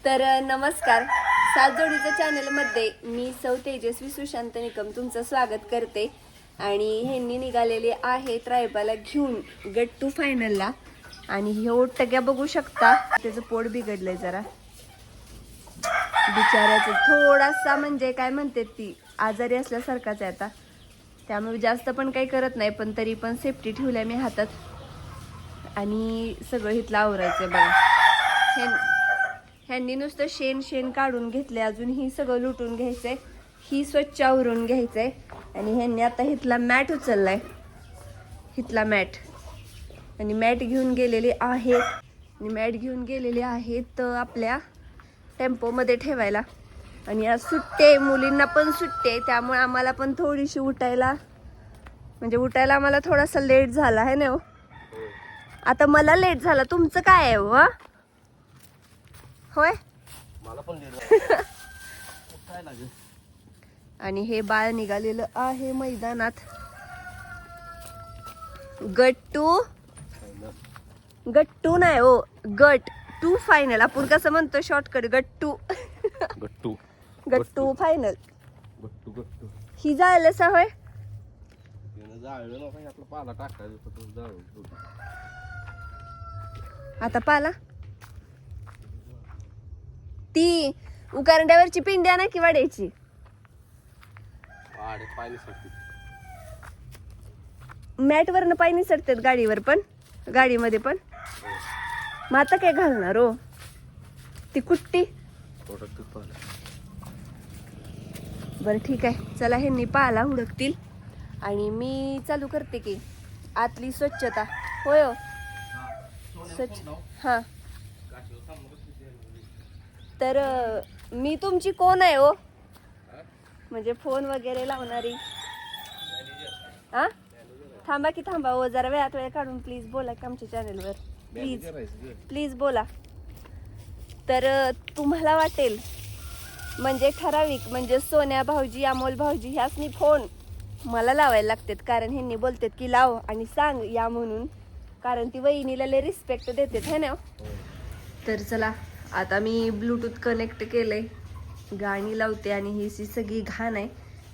तर नमस्कार, सात जोडीच्या चॅनलमध्ये मी सौ तेजस्वी सुशांत निकम तुमचं स्वागत करते. आणि ह्यांनी निघालेले आहेत रायबाला घेऊन गट टू फायनलला. आणि हे ओटक्या बघू शकता, त्याचं पोट बिघडलंय जरा बिचाऱ्याचं, थोडासा म्हणजे काय म्हणते ती आजारी असल्यासारखाच आहे आता. त्यामुळे जास्त पण काही करत नाही, पण तरी पण सेफ्टी ठेवल्या मी हातात. आणि सगळं इथलं आवरायचं बघा. ह्यांनी नुसतं शेण काढून घेतले, अजून ही सगळं लुटून घ्यायचंय, ही स्वच्छ आवरून घ्यायचंय. आणि ह्यांनी आता इथला मॅट उचललाय, इथला मॅट. आणि मॅट घेऊन गेलेले आहेत आपल्या टेम्पोमध्ये ठेवायला. आणि आज सुट्टे, मुलींना पण सुट्टे, त्यामुळे आम्हाला पण थोडीशी उठायला आम्हाला थोडासा लेट झाला आहे ना. आता मला लेट झाला, तुमचं काय आहे हो? होय, मला पण लेट आणि हे बाळ निघालेलं आहे मैदानात. गट्टू नाही हो, गट टू फायनल. आपण कसं म्हणतो शॉर्टकट, गट्टू गट्टू फायनल. ही जायला सा होय. आता पाला ती उकारंड्यावरची पिंड्या ना की वाड्याची. मॅट वरनं पाय निसटतात गाडीवर पण, गाडीमध्ये पण. मग आता काय घालणार हो ती कुट्टी. बरं ठीक आहे, चला ह्यांनी पाला हुडकतील आणि मी चालू करते की आतली स्वच्छता. होय हो, स्वच्छ. हा, तर मी तुमची कोण आहे हो, म्हणजे फोन वगैरे लावणारी? हा, थांबा की थांबा हो, जरा वेळ काढून प्लीज बोला की आमच्या चॅनलवर, प्लीज बोला. तर तुम्हाला वाटेल म्हणजे ठराविक, म्हणजे सोन्या भाऊजी, अमोल भाऊजी ह्यासनी फोन मला लावायला लागतात, कारण ह्यांनी बोलतात की लाव आणि सांग या म्हणून, कारण ती वहिनीला लय रिस्पेक्ट देतात है ना. तर चला, आता मी ब्लूटूथ कनेक्ट केलंय, गाणी लावते आणि ही सगळी घाण आहे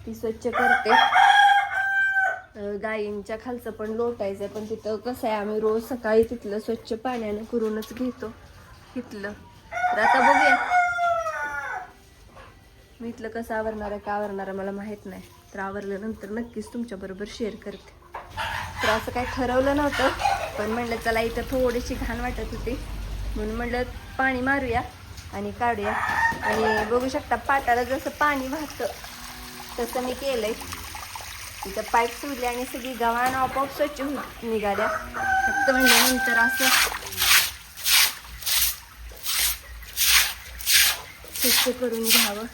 ती स्वच्छ करते. गायींच्या खालचं पण लोटायचंय, पण तिथं कसं आहे, आम्ही रोज सकाळी तिथलं स्वच्छ पाण्यानं करूनच घेतो इथलं. तर आता बघूया मी इथलं कसं आवरणार आहे, का आवरणार आहे मला माहित नाही. तर आवरल्यानंतर नक्कीच तुमच्या बरोबर शेअर करते. तर असं काही ठरवलं नव्हतं, पण म्हणलं चला इथं थोडीशी घाण वाटत होती म्हणून म्हणलं पाणी मारूया आणि काढूया. आणि बघू शकता पाटाला जसं पाणी वाहतं तसं मी केलंय. इथं पाईप सुरले आणि सगळी गव्हाण आपोआप स्वच्छ निघाल्या. फक्त म्हणल्यानंतर असं स्वच्छ करून घ्यावं.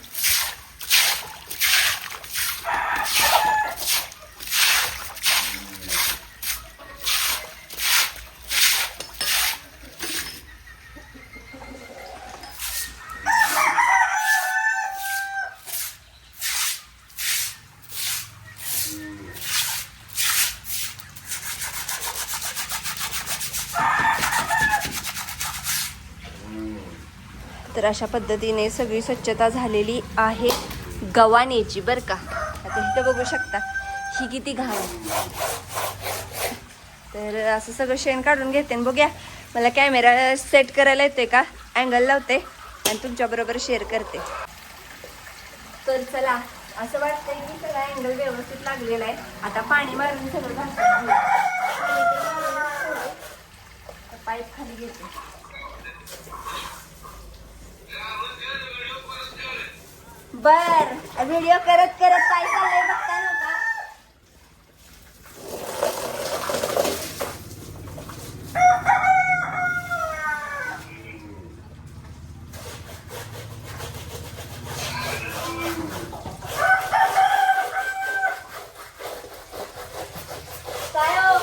तर अशा पद्धतीने सगळी स्वच्छता झालेली आहे गव्हाणीची बरं का. आता इथं बघू शकता ही किती घाण आहे. तर असं सगळं शेण काढून घेते आणि बघूया मला कॅमेरा सेट करायला येते का, अँगल लावते आणि तुमच्याबरोबर शेअर करते. तर चला, असं वाटतंय की सगळा अँगल व्यवस्थित लागलेला आहे. आता पाणी मारून सगळं घालते, पाईप खाली घेते. बर, व्हिडिओ करत काय चाललंय बघता नव्हता. काय हो?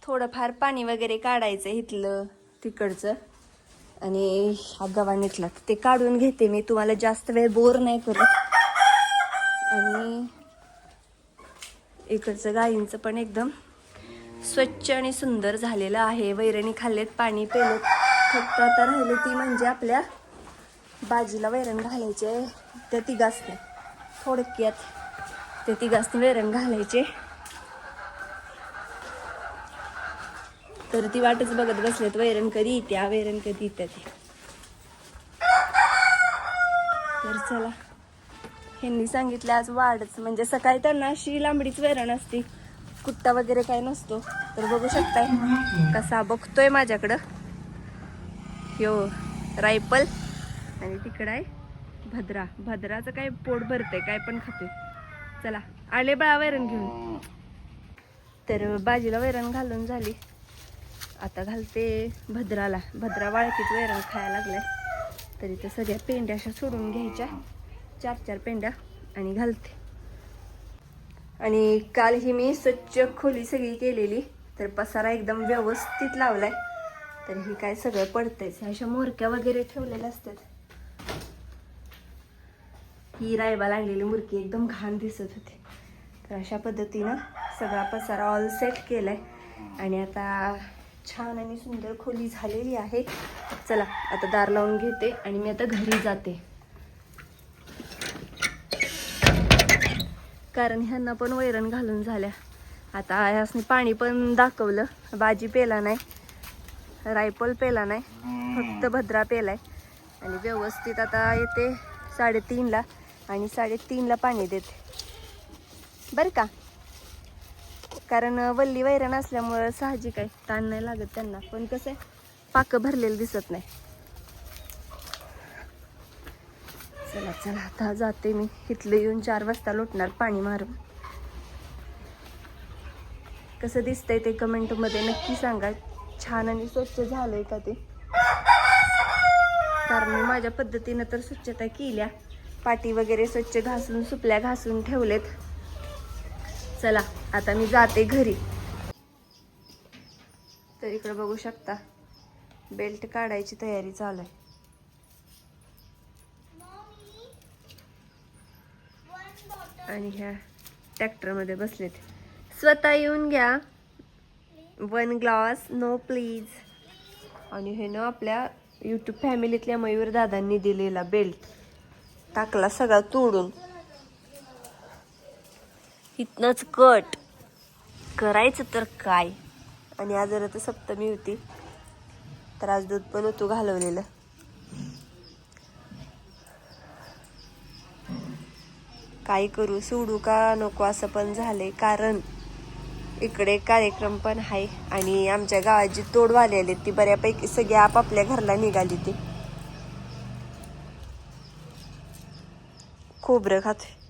थोडंफार पाणी वगैरे काढायचं इथलं तिकडचं आणि हा गव्हाणीतला ते काढून घेते मी, तुम्हाला जास्त वेळ बोर नाही करत. आणि इकडचं गाईंचं पण एकदम स्वच्छ आणि सुंदर झालेलं आहे. वैरणी खाल्लेत, पाणी पेलेत. फक्त आता राहिली ती म्हणजे आपल्या बाजीला वैरण घालायचे, त्या तिघासनी थोडक्यात त्या तिघासनी वैरण घालायचे. तर ती वाटच बघत बसलेत, वैरण कधी येत्या, वैरण कधी येत्या ती. तर चला, ह्यांनी सांगितलं आज वाढच, म्हणजे सकाळी त्यांना अशी लांबडीच वैरण असते, कुट्टा वगैरे काय नसतो. तर बघू शकताय कसा बघतोय माझ्याकडं. ह्यो रायफल आणि तिकडं आहे भद्रा. भद्राचं काय पोट भरतंय, काय पण खातोय. चला आले बाळा वैरण घेऊन. तर बाजीला वैरण घालून झाली, आता घालते भद्राला. भद्रा वाळकीच वैरण खायला लागलाय. तरी तर सगळ्या पेंड्या अशा सोडून घ्यायच्या, 4-4 पेंड्या, आणि घालते. आणि काल ही मी स्वच्छ खोली सगळी केलेली, तर पसारा एकदम व्यवस्थित लावलाय. तर ही काय सगळं पडतंयच. अशा मोरक्या वगैरे ठेवलेल्या असतात. ही रायबा लागलेली मुरकी एकदम घाण दिसत होती. तर अशा पद्धतीनं सगळा पसारा ऑल सेट केलाय आणि आता छान आणि सुंदर खोली झालेली आहे. चला आता दार लावून घेते आणि मी आता घरी जाते, कारण ह्यांना पण वैरण घालून झाल्या. आता ह्यासनी पाणी पण दाखवलं, बाजी पेला नाही, रायफल पेला नाही, फक्त भद्रा पेलाय. आणि व्यवस्थित आता येते 3:30ला आणि 3:30ला पाणी देते बरं का, कारण वल्ली वैरण असल्यामुळं साहजिक आहे, ताण नाही लागत त्यांना. पण कसं आहे, पाकं भरलेलं दिसत नाही. चला चला आता जाते मी. इथलं येऊन 4 वाजता लोटणार पाणी मारून. कसं दिसतंय ते कमेंटमध्ये नक्की सांगा, छान आणि स्वच्छ झालंय का ते. कारण मी माझ्या पद्धतीनं तर स्वच्छता केल्या, पाटी वगैरे स्वच्छ घासून, सुपल्या घासून ठेवलेत. चला आता मी जाते घरी. तर इकडे बघू शकता बेल्ट काढायची तयारी चालू आहे. आणि ह्या ट्रॅक्टरमध्ये बसलेत. स्वतः येऊन घ्या, 1 ग्लास नो प्लीज. आणि हे ना आपल्या यूट्यूब फॅमिलीतल्या मयूर दादांनी दिलेला बेल्ट टाकला सगळा तोडून. इथनच कट करायचं तर काय. आणि आज जरा तर सप्तमी होती, तर आज दूध पण होतो घालवलेलं. काय करू, सोडू का नको असं पण झालंय, कारण इकडे कार्यक्रम पण आहे आणि आमच्या गावात जी तोडवाले आले ती बऱ्यापैकी सगळी आपापल्या घरला निघाली. ती खोबरं खातोय.